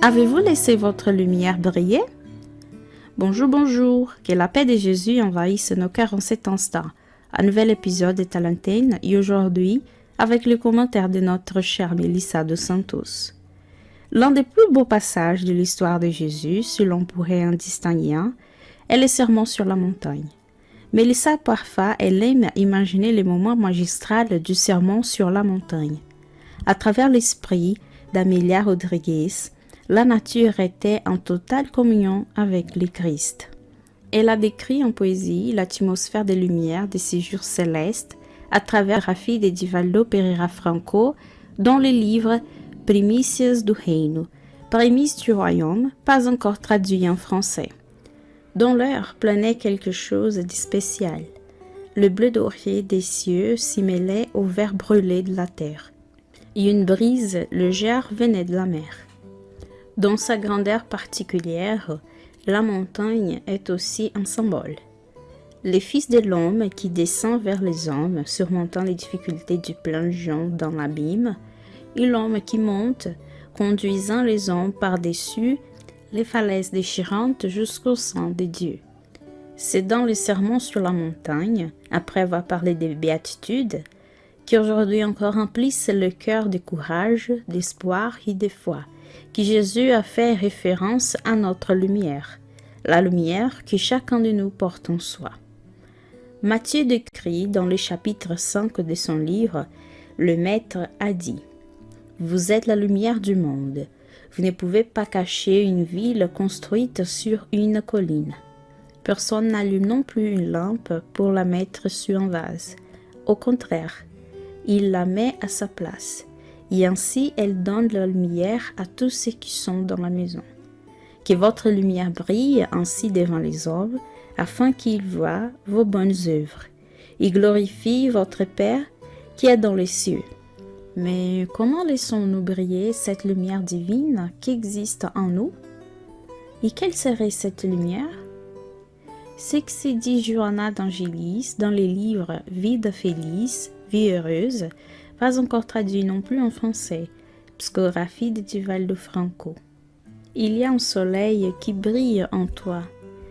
Avez-vous laissé votre lumière briller? Bonjour, bonjour, que la paix de Jésus envahisse nos cœurs en cet instant. Un nouvel épisode est à l'antenne et aujourd'hui, avec le commentaire de notre chère Mélissa dos Santos. L'un des plus beaux passages de l'histoire de Jésus, si l'on pourrait en distinguer un, est le sermon sur la montagne. Mélissa parfois, elle aime imaginer les moments magistraux du sermon sur la montagne. À travers l'esprit d'Amélia Rodriguez, la nature était en totale communion avec le Christ. Elle a décrit en poésie l'atmosphère des lumières des séjours célestes à travers la graphie de Divaldo Pereira Franco dans le livre Primícias do Reino, Prémices du Royaume, pas encore traduit en français. Dans l'air planait quelque chose de spécial. Le bleu doré des cieux s'y mêlait au vert brûlé de la terre, et une brise légère venait de la mer. Dans sa grandeur particulière, la montagne est aussi un symbole. Le Fils de l'homme qui descend vers les hommes, surmontant les difficultés du plongeon dans l'abîme, et l'homme qui monte, conduisant les hommes par-dessus les falaises déchirantes jusqu'au sein de Dieu. C'est dans le sermon sur la montagne, après avoir parlé des béatitudes, qui aujourd'hui encore remplissent le cœur de courage, d'espoir et de foi, que Jésus a fait référence à notre lumière, la lumière que chacun de nous porte en soi. Matthieu décrit dans le chapitre 5 de son livre, le Maître a dit « Vous êtes la lumière du monde. Vous ne pouvez pas cacher une ville construite sur une colline. Personne n'allume non plus une lampe pour la mettre sur un vase. Au contraire, il la met à sa place. Et ainsi elle donne la lumière à tous ceux qui sont dans la maison. Que votre lumière brille ainsi devant les hommes, afin qu'ils voient vos bonnes œuvres, et glorifient votre Père qui est dans les cieux. » Mais comment laissons-nous briller cette lumière divine qui existe en nous? Et quelle serait cette lumière? Ce que se dit Johanna d'Angelis dans les livres Vida Feliz, Vie heureuse, pas encore traduit non plus en français, Psicographie de Divaldo Franco. Il y a un soleil qui brille en toi.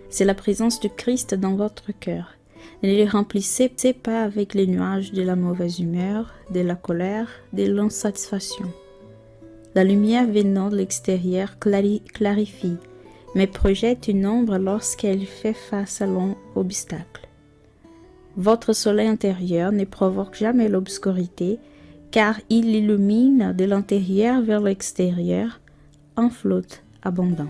C'est la présence du Christ dans votre cœur. Ne les remplissez pas avec les nuages de la mauvaise humeur, de la colère, de l'insatisfaction. La lumière venant de l'extérieur clarifie, mais projette une ombre lorsqu'elle fait face à l'obstacle. Votre soleil intérieur ne provoque jamais l'obscurité, car il illumine de l'intérieur vers l'extérieur en flotte abondant.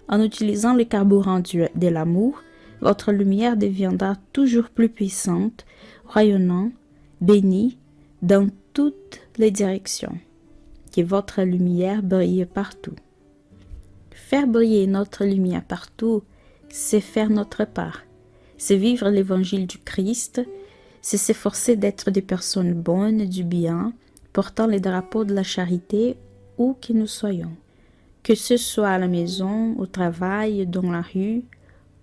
En utilisant le carburant de l'amour, votre lumière deviendra toujours plus puissante, rayonnant, bénie dans toutes les directions. Que votre lumière brille partout. Faire briller notre lumière partout, c'est faire notre part. C'est vivre l'évangile du Christ, c'est s'efforcer d'être des personnes bonnes, du bien, portant les drapeaux de la charité où que nous soyons. Que ce soit à la maison, au travail, dans la rue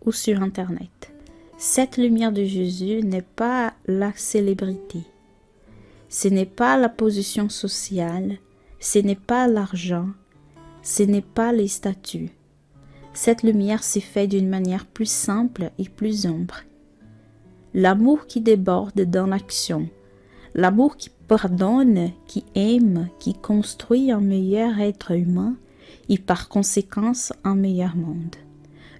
ou sur Internet. Cette lumière de Jésus n'est pas la célébrité. Ce n'est pas la position sociale, ce n'est pas l'argent, ce n'est pas les statuts. Cette lumière s'est faite d'une manière plus simple et plus humble. L'amour qui déborde dans l'action, l'amour qui pardonne, qui aime, qui construit un meilleur être humain et par conséquence un meilleur monde.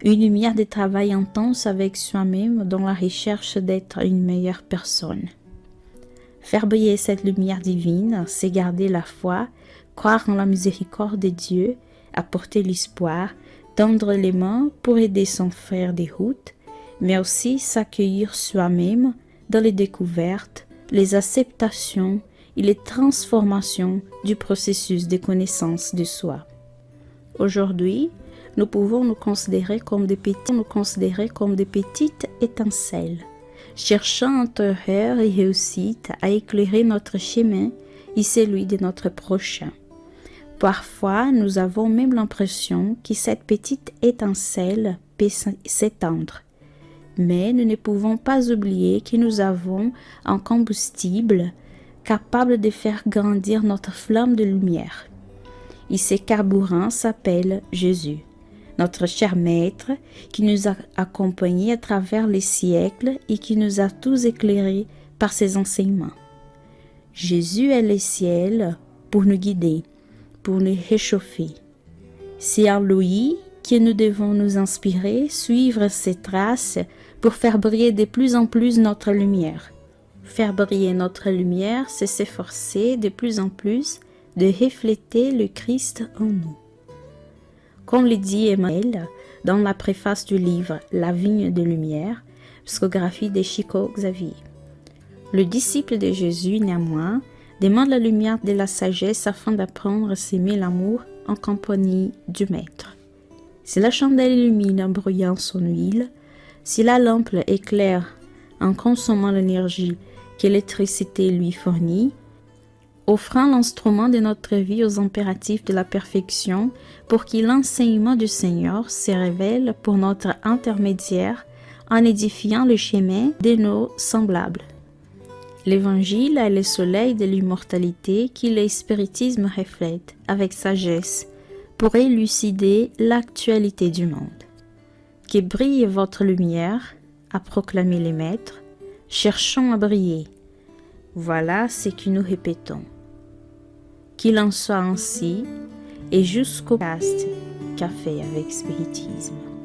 Une lumière de travail intense avec soi-même dans la recherche d'être une meilleure personne. Faire briller cette lumière divine, c'est garder la foi, croire en la miséricorde de Dieu, apporter l'espoir, tendre les mains pour aider son frère des routes, mais aussi s'accueillir soi-même dans les découvertes, les acceptations et les transformations du processus de connaissance de soi. Aujourd'hui, nous pouvons nous considérer comme des petites étincelles, cherchant intérêt et réussite à éclairer notre chemin et celui de notre prochain. Parfois, nous avons même l'impression que cette petite étincelle peut s'étendre. Mais nous ne pouvons pas oublier que nous avons un combustible capable de faire grandir notre flamme de lumière. et ses carburants s'appellent Jésus, notre cher Maître qui nous a accompagnés à travers les siècles et qui nous a tous éclairés par ses enseignements. Jésus est le ciel pour nous guider, pour nous réchauffer. C'est en lui que nous devons nous inspirer, suivre ses traces pour faire briller de plus en plus notre lumière. Faire briller notre lumière, c'est s'efforcer de plus en plus de refléter le Christ en nous. Comme le dit Emmanuel dans la préface du livre La vigne de lumière, psychographie de Chico Xavier. Le disciple de Jésus, néanmoins, demande la lumière de la sagesse afin d'apprendre à s'aimer l'amour en compagnie du Maître. Si la chandelle illumine en brûlant son huile, si la lampe éclaire en consommant l'énergie que l'électricité lui fournit, offrant l'instrument de notre vie aux impératifs de la perfection pour que l'enseignement du Seigneur se révèle pour notre intermédiaire en édifiant le chemin de nos semblables. L'Évangile est le soleil de l'immortalité qui le spiritisme reflète avec sagesse pour élucider l'actualité du monde. Que brille votre lumière, a proclamé les maîtres, cherchons à briller. Voilà ce que nous répétons. Qu'il en soit ainsi et jusqu'au cast Café avec Spiritisme.